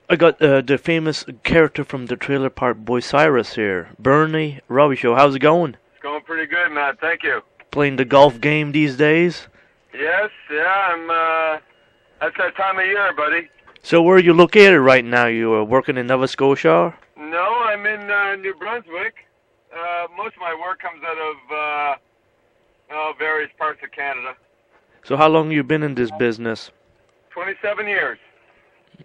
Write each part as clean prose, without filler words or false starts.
I got the famous character from the Trailer Park Boy Cyrus here, Bernie Robbie Show. How's it going? It's going pretty good, Matt. Thank you. Playing the golf game these days? Yes, yeah, that's that time of year, buddy. So where are you located right now? You are working in Nova Scotia? No, I'm in New Brunswick. Most of my work comes out of various parts of Canada. So how long you been in this business? 27 years.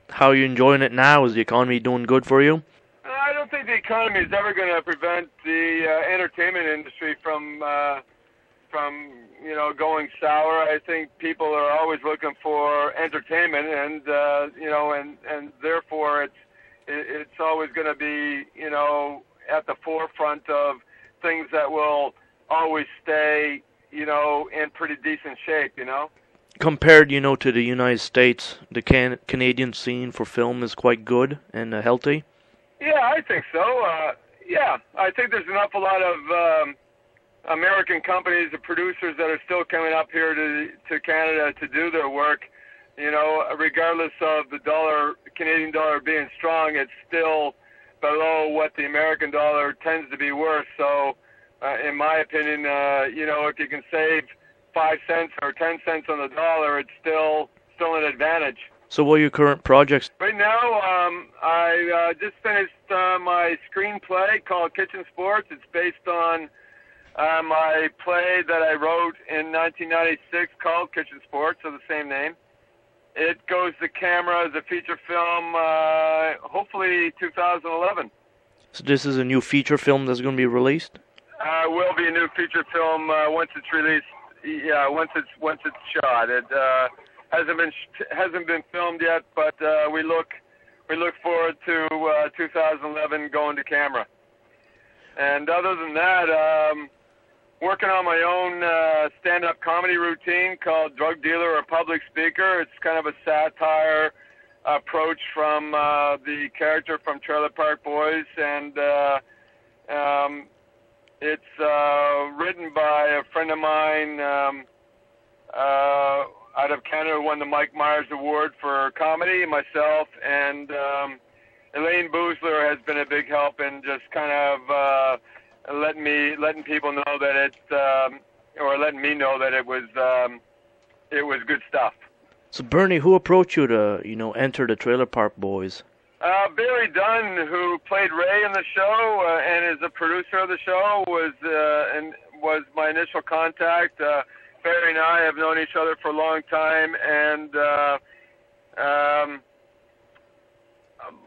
How are you enjoying it now? Is the economy doing good for you? I don't think the economy is ever going to prevent the entertainment industry from going sour. I think people are always looking for entertainment, and and therefore it's always going to be at the forefront of things that will always stay in pretty decent shape. Compared, to the United States, the Canadian scene for film is quite good and healthy. Yeah, I think so. Yeah, I think there's an awful lot of American companies and producers that are still coming up here to Canada to do their work. Regardless of the Canadian dollar being strong, it's still below what the American dollar tends to be worth. So, in my opinion, if you can save 5 cents or 10 cents on the dollar, it's still an advantage. So what are your current projects? Right now, I just finished my screenplay called Kitchen Sports. It's based on my play that I wrote in 1996 called Kitchen Sports, of the same name. It goes to camera as a feature film, hopefully 2011. So this is a new feature film that's going to be released? Will be a new feature film once it's released. Yeah, once it's shot. It hasn't been filmed yet, but we look forward to 2011 going to camera. And other than that, working on my own stand-up comedy routine called Drug Dealer or Public Speaker. It's kind of a satire approach from the character from Trailer Park Boys, and it's written by a friend of mine out of Canada who won the Mike Myers Award for comedy, myself, and Elaine Boozler has been a big help in just kind of letting people know that or letting me know that it was good stuff. So Bernie, who approached you to enter the Trailer Park Boys? Barry Dunn, who played Ray in the show and is a producer of the show, was my initial contact. Barry and I have known each other for a long time, and a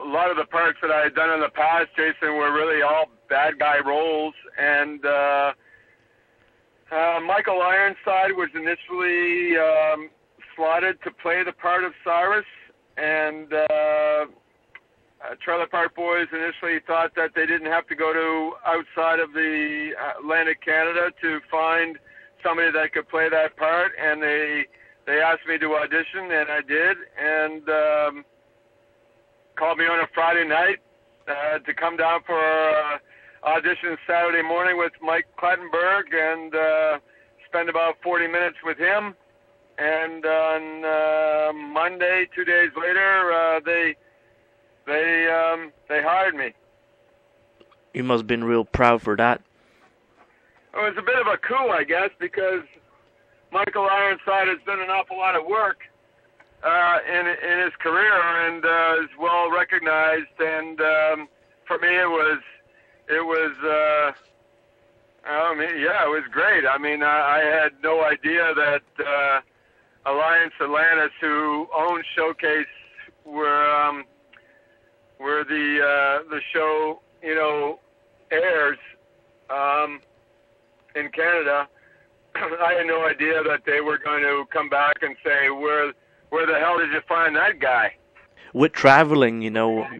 lot of the parts that I had done in the past, Jason, were really all bad guy roles. And Michael Ironside was initially slotted to play the part of Cyrus, and Trailer Park Boys initially thought that they didn't have to go to outside of the Atlantic Canada to find somebody that could play that part, and they asked me to audition, and I did, and called me on a Friday night to come down for audition Saturday morning with Mike Clattenburg, and spend about 40 minutes with him. And on Monday, 2 days later, they hired me. You must have been real proud for that. It was a bit of a coup, I guess, because Michael Ironside has done an awful lot of work in his career, and is well recognized. And for me, it was great. I mean, I had no idea that Alliance Atlantis, who owns Showcase, where the show airs in Canada. I had no idea that they were going to come back and say, where the hell did you find that guy? With traveling,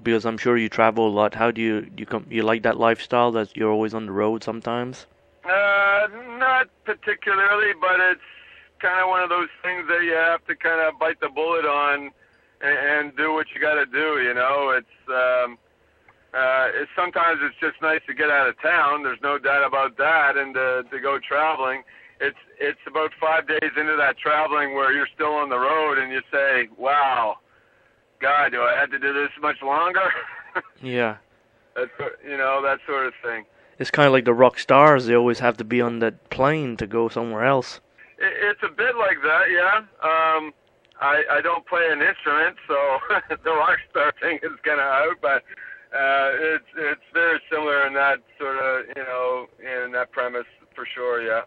because I'm sure you travel a lot, how do you like that lifestyle that you're always on the road sometimes? Not particularly, but it's kind of one of those things that you have to kind of bite the bullet on and do what you got to do. It's sometimes it's just nice to get out of town. There's no doubt about that, and to go traveling. It's about 5 days into that traveling where you're still on the road, and you say, "Wow, God, do I have to do this much longer? Yeah. That sort of thing. It's kind of like the rock stars. They always have to be on that plane to go somewhere else. It's a bit like that, yeah. I don't play an instrument, so the rock star thing is kind of out, but it's very similar in that sort of, in that premise for sure, yeah.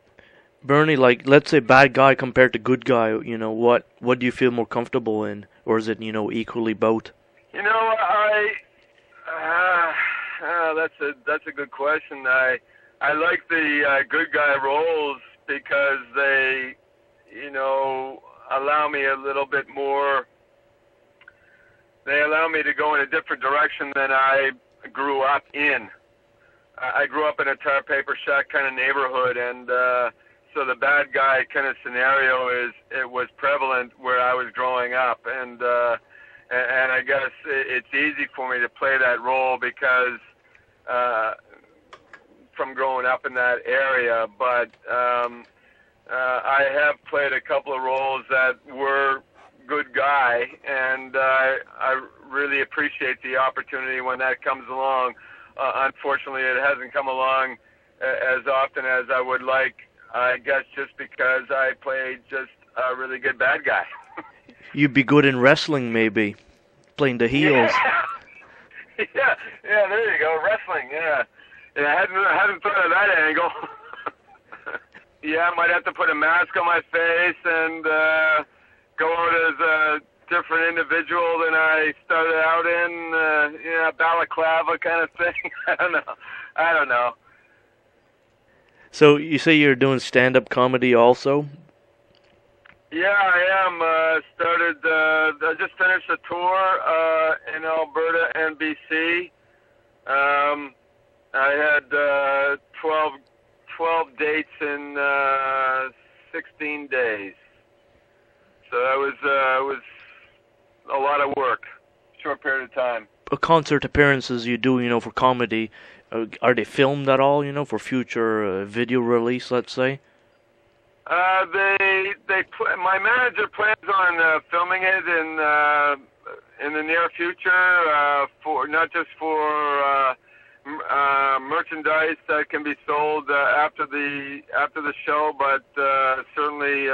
Bernie, like, let's say bad guy compared to good guy, what do you feel more comfortable in? Or is it, equally both? That's a good question. I like the good guy roles because they, allow me a little bit more. They allow me to go in a different direction than I grew up in. I grew up in a tar paper shack kind of neighborhood, and so the bad guy kind of scenario was prevalent where I was growing up, and I guess it's easy for me to play that role because from growing up in that area. But I have played a couple of roles that were good guy, and I really appreciate the opportunity when that comes along. Unfortunately, it hasn't come along as often as I would like, I guess just because I played just a really good bad guy. You'd be good in wrestling, maybe, playing the heels. Yeah, there you go, wrestling, yeah. I hadn't thought of that angle. Yeah, I might have to put a mask on my face and go out as a different individual than I started out in, balaclava kind of thing. I don't know. So you say you're doing stand-up comedy also? Yeah, I am. I just finished a tour in Alberta and BC. I had 12 dates in 16 days. So that was a lot of work, short period of time. Concert appearances you do, for comedy, are they filmed at all, for future video release, let's say? My manager plans on filming it in the near future, for not just for merchandise that can be sold after the show, but certainly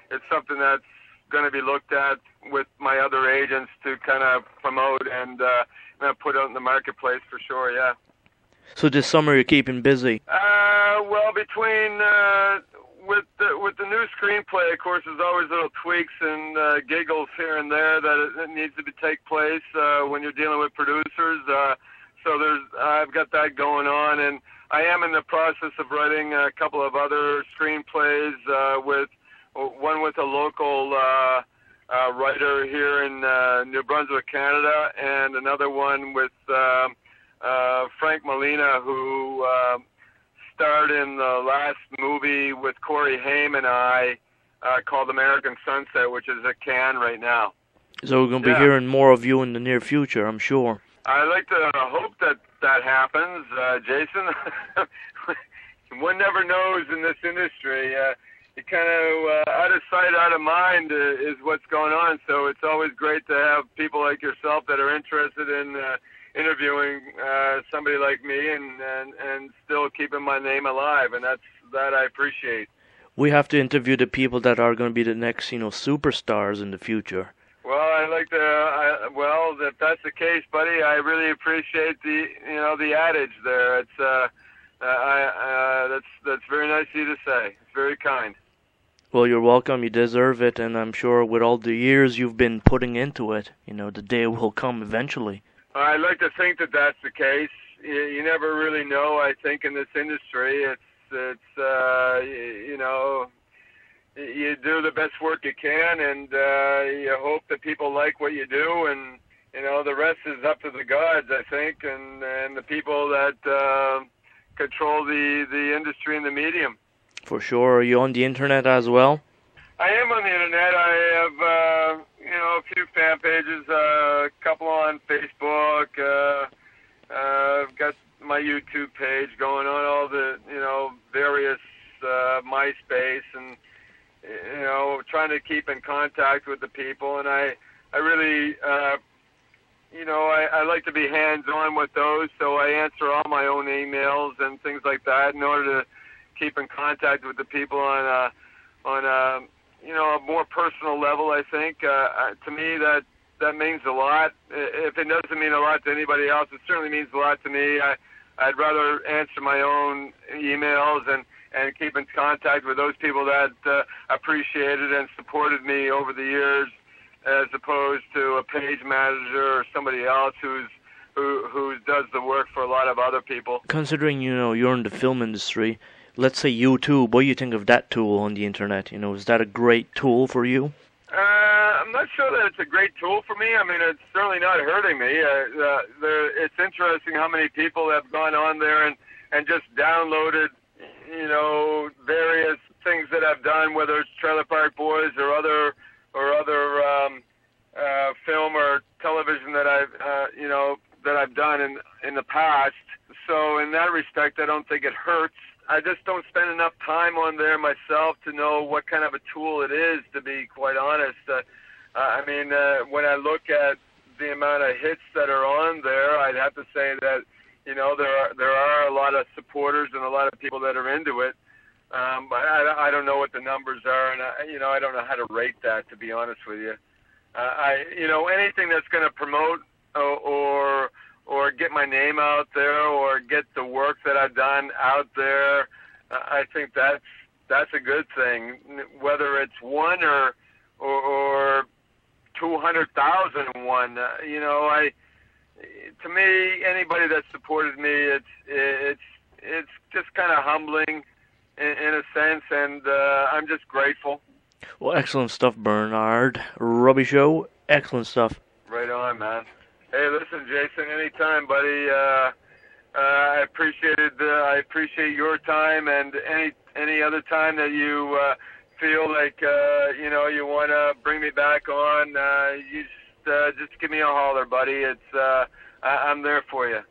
it's something that's going to be looked at with my other agents to kind of promote and put out in the marketplace for sure. Yeah. So this summer you're keeping busy? Well, between with the new screenplay, of course, there's always little tweaks and giggles here and there that it needs to take place when you're dealing with producers. So I've got that going on, and I am in the process of writing a couple of other screenplays with a local writer here in New Brunswick, Canada, and another one with Frank Molina, who starred in the last movie with Corey Haim and I called American Sunset, which is at Cannes right now. So we're going to be hearing more of you in the near future, I'm sure. I like to hope that happens, Jason. One never knows in this industry. You kind of out of sight, out of mind is what's going on. So it's always great to have people like yourself that are interested in interviewing somebody like me and still keeping my name alive, and that I appreciate. We have to interview the people that are going to be the next, superstars in the future. Well, I'd like to. Well, if that's the case, buddy, I really appreciate the adage there. It's that's very nice of you to say. It's very kind. Well, you're welcome. You deserve it, and I'm sure with all the years you've been putting into it, the day will come eventually. I'd like to think that that's the case. You never really know. I think in this industry, it's you do the best work you can, and you hope that people like what you do, and the rest is up to the gods, I think, and the people that control the industry and the medium. For sure. Are you on the internet as well? I am on the internet. I have a few fan pages, a couple on Facebook. I've got my YouTube page going on, all the various MySpace, and trying to keep in contact with the people. And I really I like to be hands-on with those, so I answer all my own emails and things like that in order to keep in contact with the people on a a more personal level. I think to me that means a lot. If it doesn't mean a lot to anybody else, it certainly means a lot to me. I'd rather answer my own emails and keep in contact with those people that appreciated and supported me over the years, as opposed to a page manager or somebody else who does the work for a lot of other people. Considering you're in the film industry, let's say YouTube, what do you think of that tool on the internet? Is that a great tool for you? I'm not sure that it's a great tool for me. I mean, it's certainly not hurting me. It's interesting how many people have gone on there and just downloaded, various things that I've done, whether it's Trailer Park Boys or other film or television that I've done in the past. So in that respect, I don't think it hurts. I just don't spend enough time on there myself to know what kind of a tool it is, to be quite honest. When I look at the amount of hits that are on there, I'd have to say that, there are a lot of supporters and a lot of people that are into it. But I don't know what the numbers are, and I don't know how to rate that, to be honest with you. Anything that's going to promote or get my name out there or get the work that I've done out there, I think that's a good thing. Whether it's one or 200,001, to me, anybody that supported me, it's just kind of humbling in a sense, and I'm just grateful. Well, excellent stuff, Bernard. Robbie Show, excellent stuff. Right on, man. Hey, listen, Jason, anytime, buddy. I appreciate your time, and any other time that you feel like you want to bring me back on, you just give me a holler, buddy. I'm there for you.